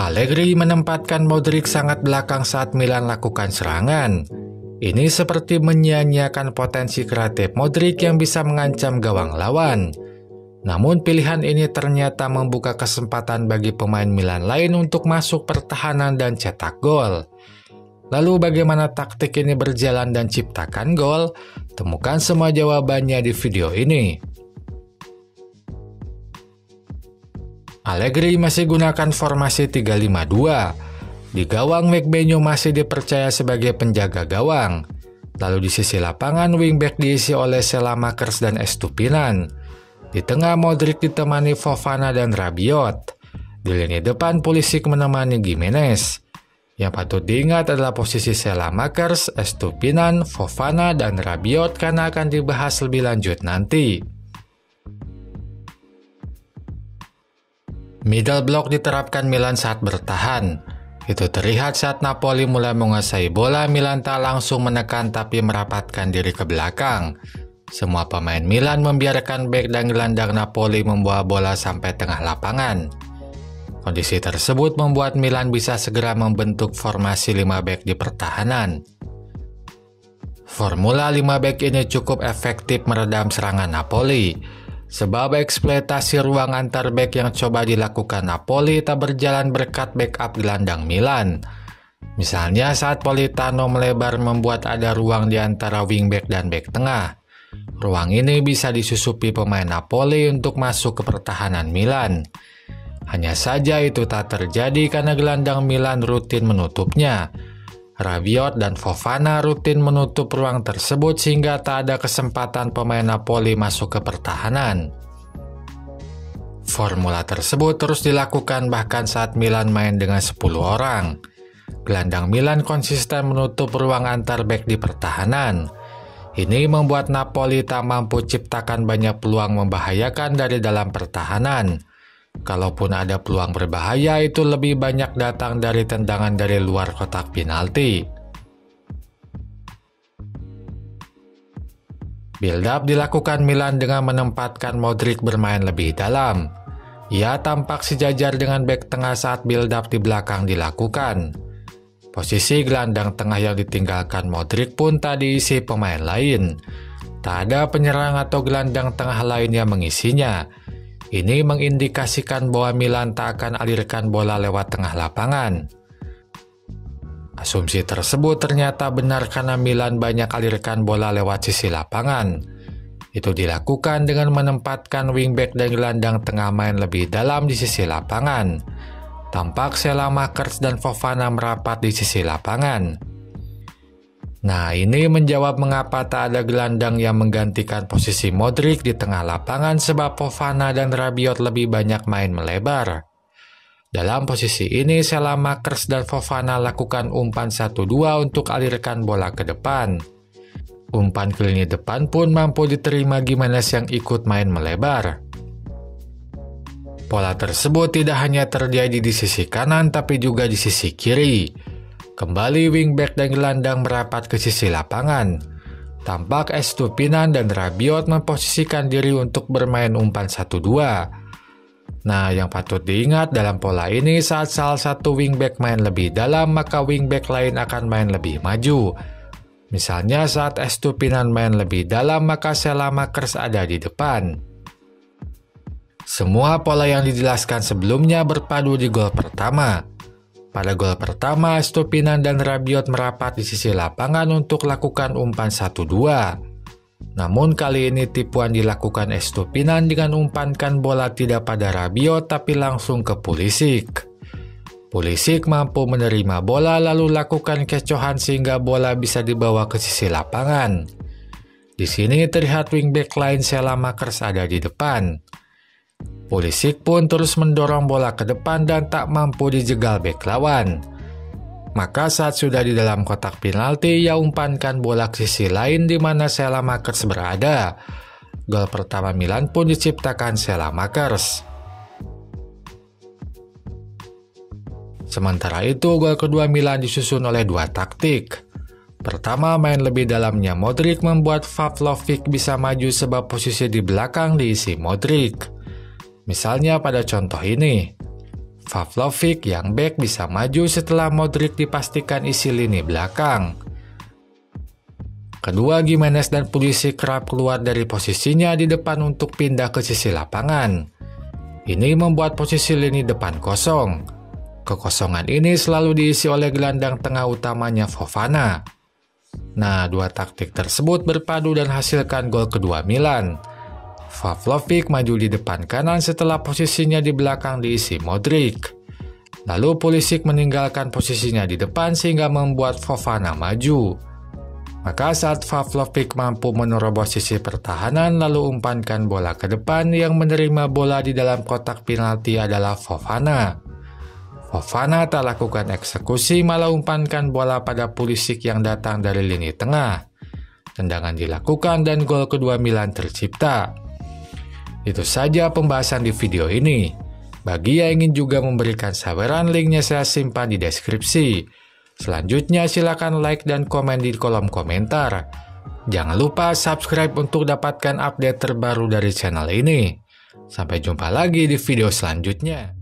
Allegri menempatkan Modric sangat belakang saat Milan lakukan serangan. Ini seperti menyia-nyiakan potensi kreatif Modric yang bisa mengancam gawang lawan. Namun pilihan ini ternyata membuka kesempatan bagi pemain Milan lain untuk masuk pertahanan dan cetak gol. Lalu bagaimana taktik ini berjalan dan ciptakan gol? Temukan semua jawabannya di video ini. Allegri masih gunakan formasi 3-5-2. Di gawang McBenyo masih dipercaya sebagai penjaga gawang. Lalu di sisi lapangan wingback diisi oleh Selamakers dan Estupinan. Di tengah Modric ditemani Fofana dan Rabiot. Di lini depan Pulisic menemani Gimenez. Yang patut diingat adalah posisi Selamakers, Estupinan, Fofana, dan Rabiot karena akan dibahas lebih lanjut nanti. Middle block diterapkan Milan saat bertahan. Itu terlihat saat Napoli mulai menguasai bola, Milan tak langsung menekan tapi merapatkan diri ke belakang. Semua pemain Milan membiarkan bek dan gelandang Napoli membawa bola sampai tengah lapangan. Kondisi tersebut membuat Milan bisa segera membentuk formasi 5 bek di pertahanan. Formula 5 bek ini cukup efektif meredam serangan Napoli. Sebab eksploitasi ruang antar bek yang coba dilakukan Napoli tak berjalan berkat backup gelandang Milan. Misalnya saat Politano melebar membuat ada ruang di antara wingback dan bek tengah. Ruang ini bisa disusupi pemain Napoli untuk masuk ke pertahanan Milan. Hanya saja itu tak terjadi karena gelandang Milan rutin menutupnya. Rabiot dan Fofana rutin menutup ruang tersebut sehingga tak ada kesempatan pemain Napoli masuk ke pertahanan. Formula tersebut terus dilakukan bahkan saat Milan main dengan 10 orang. Gelandang Milan konsisten menutup ruang antar bek di pertahanan. Ini membuat Napoli tak mampu ciptakan banyak peluang membahayakan dari dalam pertahanan. Kalaupun ada peluang berbahaya, itu lebih banyak datang dari tendangan dari luar kotak penalti. Build-up dilakukan Milan dengan menempatkan Modric bermain lebih dalam. Ia tampak sejajar dengan bek tengah saat build-up di belakang dilakukan. Posisi gelandang tengah yang ditinggalkan Modric pun tak diisi pemain lain. Tak ada penyerang atau gelandang tengah lain yang mengisinya. Ini mengindikasikan bahwa Milan tak akan alirkan bola lewat tengah lapangan. Asumsi tersebut ternyata benar karena Milan banyak alirkan bola lewat sisi lapangan. Itu dilakukan dengan menempatkan wingback dan gelandang tengah main lebih dalam di sisi lapangan. Tampak Selamakers dan Fofana merapat di sisi lapangan. Nah, ini menjawab mengapa tak ada gelandang yang menggantikan posisi Modric di tengah lapangan sebab Fofana dan Rabiot lebih banyak main melebar. Dalam posisi ini, Selamakers dan Fofana lakukan umpan 1-2 untuk alirkan bola ke depan. Umpan ke lini depan pun mampu diterima Gimenez yang ikut main melebar. Pola tersebut tidak hanya terjadi di sisi kanan tapi juga di sisi kiri. Kembali wingback dan gelandang merapat ke sisi lapangan. Tampak Estupinan dan Rabiot memposisikan diri untuk bermain umpan 1-2. Nah, yang patut diingat dalam pola ini saat salah satu wingback main lebih dalam, maka wingback lain akan main lebih maju. Misalnya saat Estupinan main lebih dalam, maka Selamakers ada di depan. Semua pola yang dijelaskan sebelumnya berpadu di gol pertama. Pada gol pertama, Estupinan dan Rabiot merapat di sisi lapangan untuk lakukan umpan 1-2. Namun kali ini tipuan dilakukan Estupinan dengan umpankan bola tidak pada Rabiot tapi langsung ke Pulisic. Pulisic mampu menerima bola lalu lakukan kecohan sehingga bola bisa dibawa ke sisi lapangan. Di sini terlihat wingback lain Selamakers ada di depan. Pulisic pun terus mendorong bola ke depan dan tak mampu dijegal bek lawan. Maka saat sudah di dalam kotak penalti, ia umpankan bola ke sisi lain di mana Selamakers berada. Gol pertama Milan pun diciptakan Selamakers. Sementara itu, gol kedua Milan disusun oleh dua taktik. Pertama, main lebih dalamnya Modric membuat Pavlovic bisa maju sebab posisi di belakang diisi Modric. Misalnya pada contoh ini, Pavlovic yang back bisa maju setelah Modric dipastikan isi lini belakang. Kedua Gimenez dan Pulisic kerap keluar dari posisinya di depan untuk pindah ke sisi lapangan. Ini membuat posisi lini depan kosong. Kekosongan ini selalu diisi oleh gelandang tengah utamanya Fofana. Nah, dua taktik tersebut berpadu dan hasilkan gol kedua Milan. Pavlovic maju di depan kanan setelah posisinya di belakang diisi Modric. Lalu Pulisic meninggalkan posisinya di depan sehingga membuat Fofana maju. Maka saat Pavlovic mampu menerobos sisi pertahanan lalu umpankan bola ke depan, yang menerima bola di dalam kotak penalti adalah Fofana. Fofana tak lakukan eksekusi, malah umpankan bola pada Pulisic yang datang dari lini tengah. Tendangan dilakukan dan gol kedua Milan tercipta. Itu saja pembahasan di video ini. Bagi yang ingin juga memberikan saweran, linknya saya simpan di deskripsi. Selanjutnya silakan like dan komen di kolom komentar. Jangan lupa subscribe untuk dapatkan update terbaru dari channel ini. Sampai jumpa lagi di video selanjutnya.